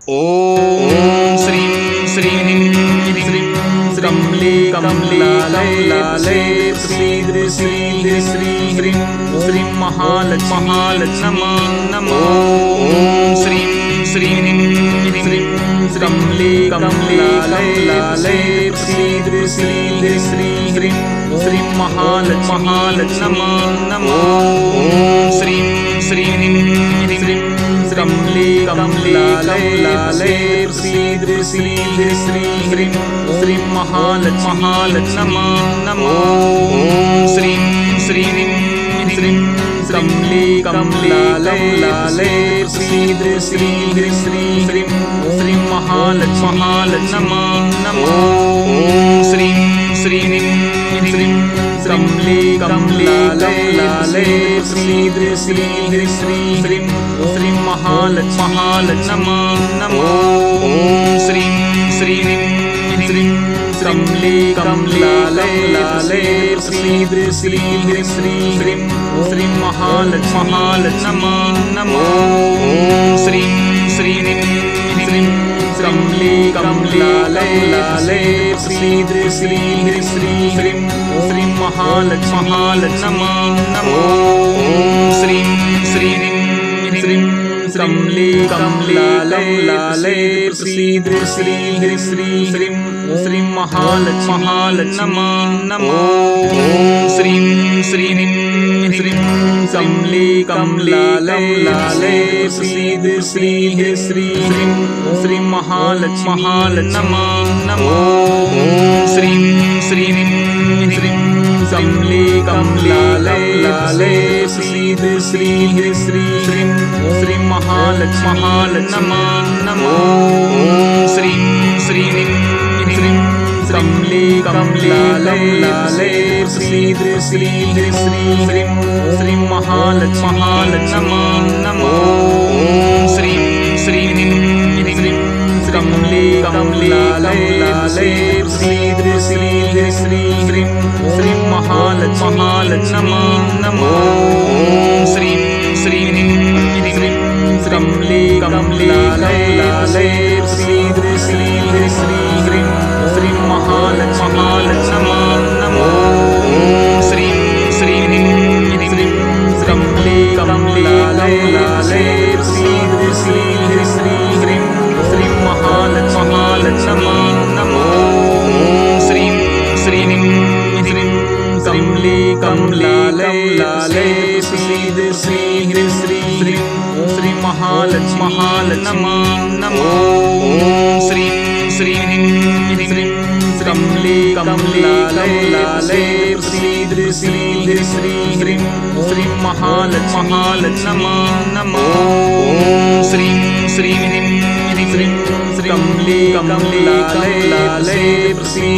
ॐ श्रीं श्रीं ह्रीं श्रीं कमले कमलालये श्री श्री श्री ह्रीं श्रीं महालक्ष्मी नमो ॐ श्रीं श्रीं ह्रीं श्रीं कमले कमलालये श्री श्री श्री ह्रीं श्रीं महालक्ष्मी नमो ॐ श्रीं श्रीं ह्रीं श्रीं कमले कमलालये श्री श्री ह्रीं श्रीं महालक्ष्मी नमो ॐ श्रीं श्रीं ह्रीं श्रीं कमले कमलालये श्री श्री ह्रीं श्रीं महालक्ष्मी नमो ॐ श्रीं श्रीं ह्रीं श्रीं कमले कमलालये श्री श्री ह्रीं श्रीं महालक्ष्मी नमो ॐ श्रीं श्रीं ह्रीं श्रीं कमले कमलालये श्री श्री ह्रीं श्रीं महालक्ष्मी नमो ॐ श्रीं श्रीं ह्रीं श्रीं कमले कमलालये श्री श्री ह्रीं श्रीं महालक्ष्मी नमो ॐ श्रीं श्रीं ह्रीं श्रीं कमले कमलालये श्री श्री ह्रीं श्रीं महालक्ष्मी नमो ॐ श्रीं श्रीं ह्रीं श्रीं कमले कमलालये श्री श्री ह्रीं श्रीं महालक्ष्मी नमो ॐ श्रीं श्रीं ह्रीं श्रीं कमले कमलालये श्री श्री ह्रीं श्रीं महालक्ष्मी नमो ॐ श्रीं श्रीं ह्रीं श्रीं कमले कमलालये श्री श्री ह्रीं श्रीं महालक्ष्मी नमो ॐ श्रीं श्रीं ह्रीं श्रीं कमले कमलालये श्री श्री ह्रीं श्रीं महालक्ष्मी नमो ॐ श्रीं श्रीं ह्रीं श्रीं कमले कमलालये श्री श्री ह्रीं श्रीं महालक्ष्मी नमो ॐ श्रीं श्रीं ह्रीं श्रीं कमले कमलालये श्री श्री ह्रीं श्रीं महालक्ष्मी नमो ॐ श्रीं श्रीं ह्रीं श्रीं कमले कमलालये श्री श्री ह्रीं श्रीं महालक्ष्मी नमो ॐ श्रीं श्रीं ह्रीं श्रीं कमले कमलालये श्री श्री ह्रीं श्रीं महालक्ष्मी नमो ॐ श्रीं श्रीं ह्रीं श्रीं कमले कमलालये श्री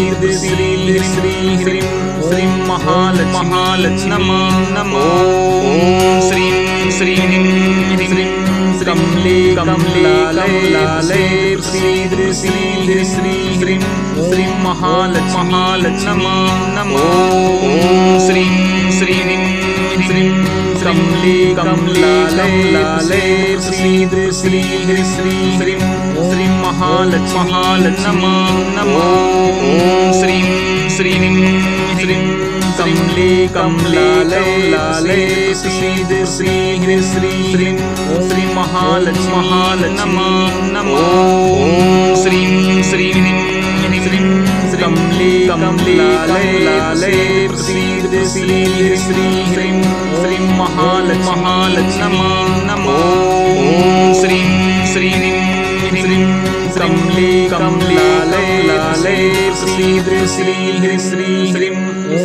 श्री ह्रीं श्रीं महालक्ष्मी नमो ॐ श्रीं श्रीं ह्रीं श्रीं कमले कमलालये श्री श्री ह्रीं श्रीं महालक्ष्मी नमो ॐ श्रीं श्रीं ह्रीं श्रीं कमले कमलालये श्री श्री ह्रीं श्रीं महालक्ष्मी नमो ॐ श्रीं श्रीं ह्रीं श्रीं कमले कमलालये श्री श्री ह्रीं श्रीं महालक्ष्मी नमो ॐ श्रीं श्रीं ह्रीं श्रीं कमले कमलालये श्री श्री ह्रीं श्रीं महालक्ष्मी नमो ॐ श्रीं श्रीं ह्रीं श्रीं कमले कमलालये श्री श्री ह्रीं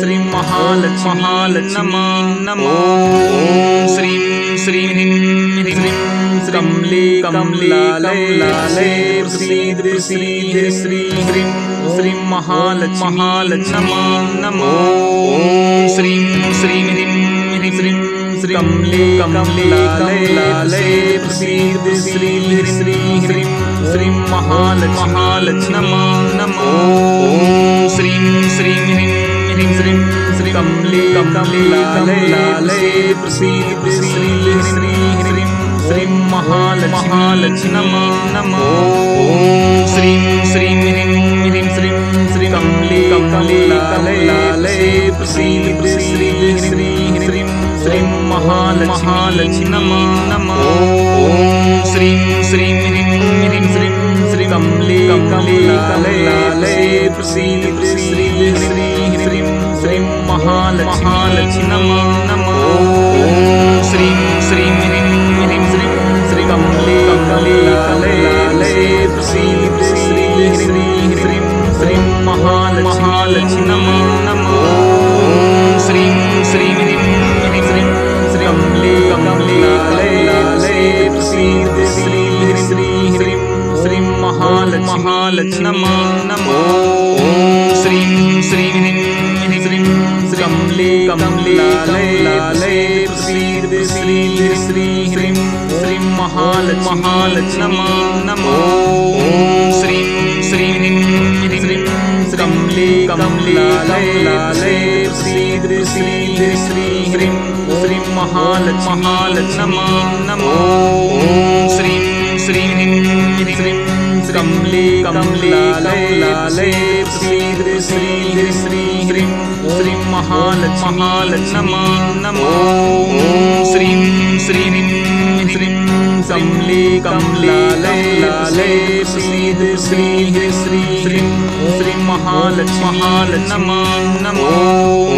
श्रीं महालक्ष्मी नमो ॐ श्रीं श्रीं ह्रीं श्रीं कमले कमलालये श्री श्री ह्रीं श्रीं महालक्ष्मी नमो ॐ श्रीं श्रीं ह्रीं श्रीं कमले कमलालये श्री श्री ह्रीं श्रीं महालक्ष्मी नमो ॐ श्रीं श्रीं ह्रीं श्रीं कमले कमलालये श्री श्री ह्रीं श्रीं महालक्ष्मी महालक्ष्मी नमः ॐ श्रीं श्रीं ह्रीं ह्रीं श्रीं श्रीं कमले कमलालये प्रसीद श्री श्री ह्रीं श्रीं महालक्ष्मी नमः ॐ श्रीं श्रीं ह्रीं ह्रीं श्रीं श्रीं कमले कमलालये प्रसीद श्री श्री ह्रीं श्रीं महालक्ष्मी नमः ॐ श्रीं श्रीं ह्रीं ह्रीं श्रीं श्रीं कमले कमलालये प्रसीद श्री श्री ह्रीं श्रीं महालक्ष्मी नमः ॐ श्रीं श्रीं ह्रीं ह्रीं श्रीं श्रीं कमले कमलालये प्रसीद श्री श्री ह्रीं श्रीं महालक्ष्मी नमः ॐ श्रीं श्रीं ह्रीं ह्रीं श्रीं श्रीं कमले कमलालये प्रसीद श्री श्री ह्रीं श्रीं महालक्ष्मी नमः ॐ श्रीं श्रीं ह्रीं ह्रीं श्रीं श्रीं कमले कमलालये प्रसीद श्री श्री ह्रीं श्रीं महालक्ष्मी नमः ॐ श्रीं श्रीं ह्रीं ह्रीं श्रीं कमले कमलालये प्रसीद श्री श्री ह्रीं श्रीं महालक्ष्मी नमः ॐ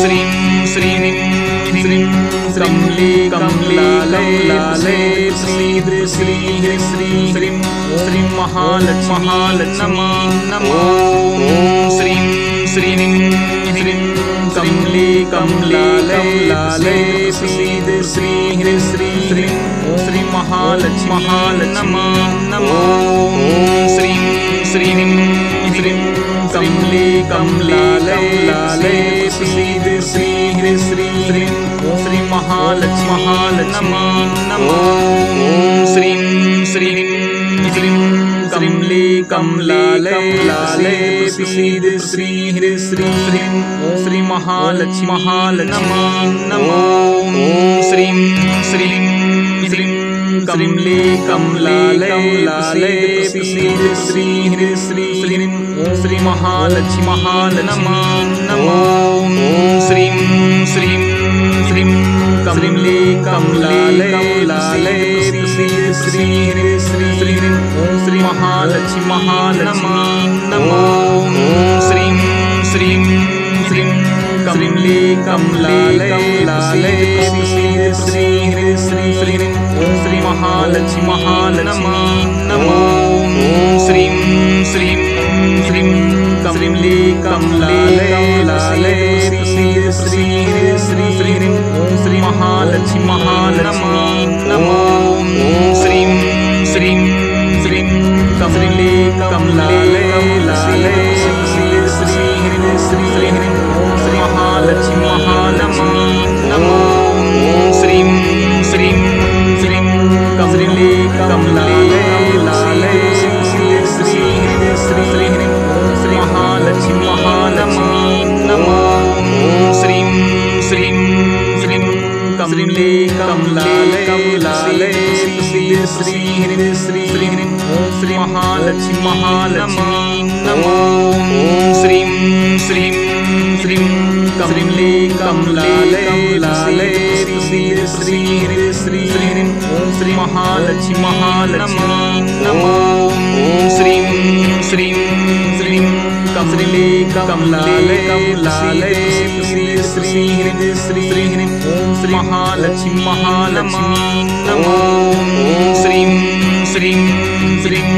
श्रीं श्रीं ह्रीं ह्रीं श्रीं कमले कमलालये प्रसीद श्री श्री ह्रीं श्रीं महालक्ष्मी नमः ॐ श्रीं श्रीं ह्रीं ह्रीं श्रीं कमले कमलालये प्रसीद श्री श्री ह्रीं श्रीं महालक्ष्मी नमः ॐ श्रीं श्रीं ह्रीं ह्रीं कमले कमलालये प्रसीद श्री श्री ह्रीं श्रीं महालक्ष्मी नमः ॐ श्रीं श्रीं ह्रीं ह्रीं कमले कमलालये प्रसीद श्री श्री ह्रीं श्रीं महालक्ष्मी नमः ॐ श्रीं श्रीं ह्रीं ह्रीं कमले कमलालये प्रसीद श्री श्री ह्रीं श्रीं महालक्ष्मी नमः ॐ श्रीं श्रीं ह्रीं कमले कमलालये प्रसीद श्री श्री ह्रीं श्रीं महालक्ष्मी नमः ॐ श्रीं श्रीं ह्रीं कमले कमलालये प्रसीद श्री श्री ह्रीं श्रीं महालक्ष्मी नमः ॐ श्रीं श्रीं ह्रीं कमले कमलालये प्रसीद श्री श्री ह्रीं श्रीं महालक्ष्मी नमः ॐ श्रीं श्रीं ह्रीं कमले कमलालये प्रसीद श्री श्री ह्रीं श्रीं महालक्ष्मी नमः ॐ श्रीं श्रीं ह्रीं कमले कमलालये प्रसीद श्री श्री ह्रीं श्रीं महालक्ष्मी नमः ॐ श्रीं श्रीं ह्रीं कमले कमलालये प्रसीद श्री श्री ह्रीं श्रीं महालक्ष्मी नमः ॐ श्रीं श्रीं ह्रीं कमले कमलालये प्रसीद श्री श्री ह्रीं श्रीं महालक्ष्मी नमः ॐ श्रीं श्रीं ह्रीं कमले कमलालये प्रसीद श्री श्री ह्रीं श्रीं महालक्ष्मी नमः ॐ श्रीं श्रीं ह्रीं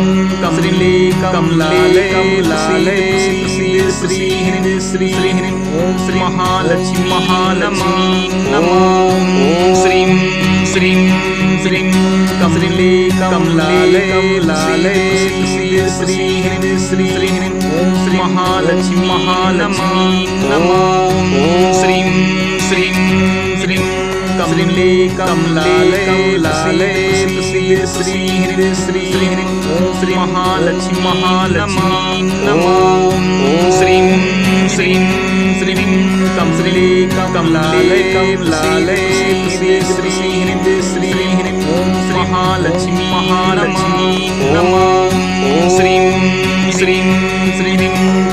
कमले कमलालये प्रसीद श्री श्री ह्रीं श्रीं महालक्ष्मी नमः ॐ श्रीं श्रीं ह्रीं कमले कमलालये प्रसीद श्री श्री ह्रीं श्रीं महालक्ष्मी नमः ॐ श्रीं श्रीं ह्रीं कमले कमलालये प्रसीद श्री श्री ह्रीं श्रीं महालक्ष्मी नमः ॐ श्रीं श्रीं ह्रीं कमले कमलालये प्रसीद श्री श्री ह्रीं श्रीं महालक्ष्मी नमः ॐ श्रीं श्रीं ह्रीं कमले कमलालये प्रसीद श्री श्री ह्रीं श्रीं महालक्ष्मी महालक्ष्मी नमः। श्रीं श्रीं श्रीं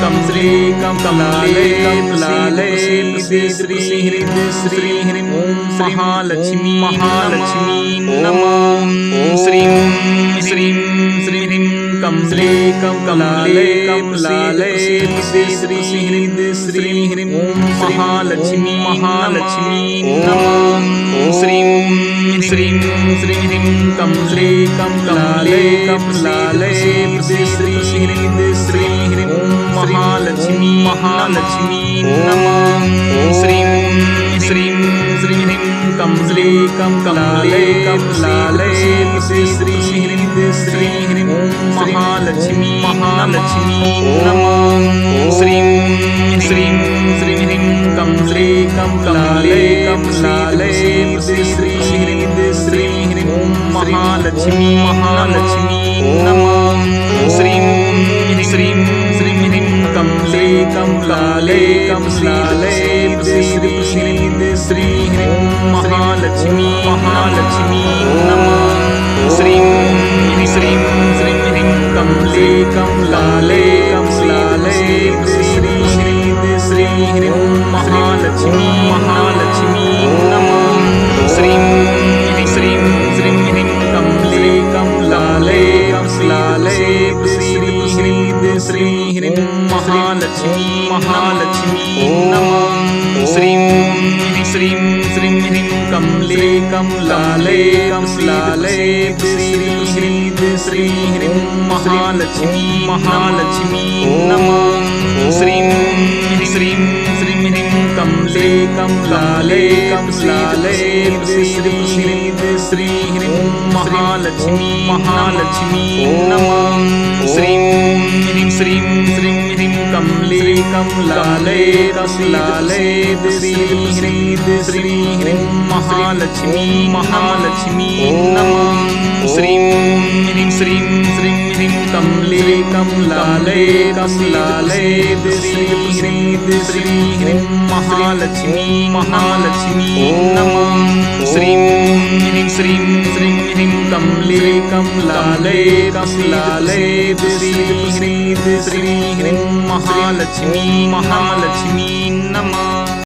कमले कमलाले कमलाले श्री ह्रीं श्री ह्रीं महालक्ष्मी महालक्ष्मी नमः। श्रीं श्रीं श्री ह्रीं कमले कमलाले कमलाले श्री ह्रीं श्री ह्रीं महालक्ष्मी महालक्ष्मी नमः। श्रीं श्रीं श्री ह्रीं कमले कमलाले कमलाले श्री ह्रीं श्री ह्रीं महालक्ष्मी महालक्ष्मी नमः। श्रीं श्रीं श्री ह्रीं कमले कमलाले कमलाले श्री ह्रीं श्री ह्रीं महालक्ष्मी महालक्ष्मी नमः। श्रीं श्रीं श्री ह्रीं कमले कमलाले कमलाले श्री ह्रीं श्री ह्रीं महालक्ष्मी महालक्ष्मी नमः। श्रीं श्रीं श्री ह्रीं कमले कमलाले कमलाले श्री ह्रीं श्री ह्रीं महालक्ष्मी महालक्ष्मी नमः। श्रीं श्रीं श्री ह्रीं कमले कमलाले कमलाले श्री ह्रीं श्री ह्रीं महालक्ष्मी महालक्ष्मी नमः। श्रीं श्रीं श्री ह्रीं कमले कमलाले कमलाले श्री ह्रीं श्री ह्रीं महालक्ष्मी महालक्ष्मी नमः। श्रीं श्रीं श्री ह्रीं कमले कमलाले कमलाले श्री ह्रीं श्री ह्रीं महालक्ष्मी महालक्ष्मी नमः। श्रीं श्रीं श्री ह्रीं कमले कमलाले कमलाले श्री ह्रीं श्री ह्रीं महालक्ष्मी महालक्ष्मी नमः। श्रीं श्रीं श्री ह्रीं कमले कमलाले कमलाले श्री ह्रीं श्री ह्रीं महालक्ष्मी महालक्ष्मी नमः। श्रीं श्रीं श्री ह्रीं कमले कमलाले कमलाले श्री ह्रीं श्री ह्रीं महालक्ष्मी महालक्ष्मी नमः। श्रीं श्रीं श्री ह्रीं कमले कमलाले कमलाले श्री ह्रीं श्री ह्रीं महालक्ष्मी महालक्ष्मी नमः।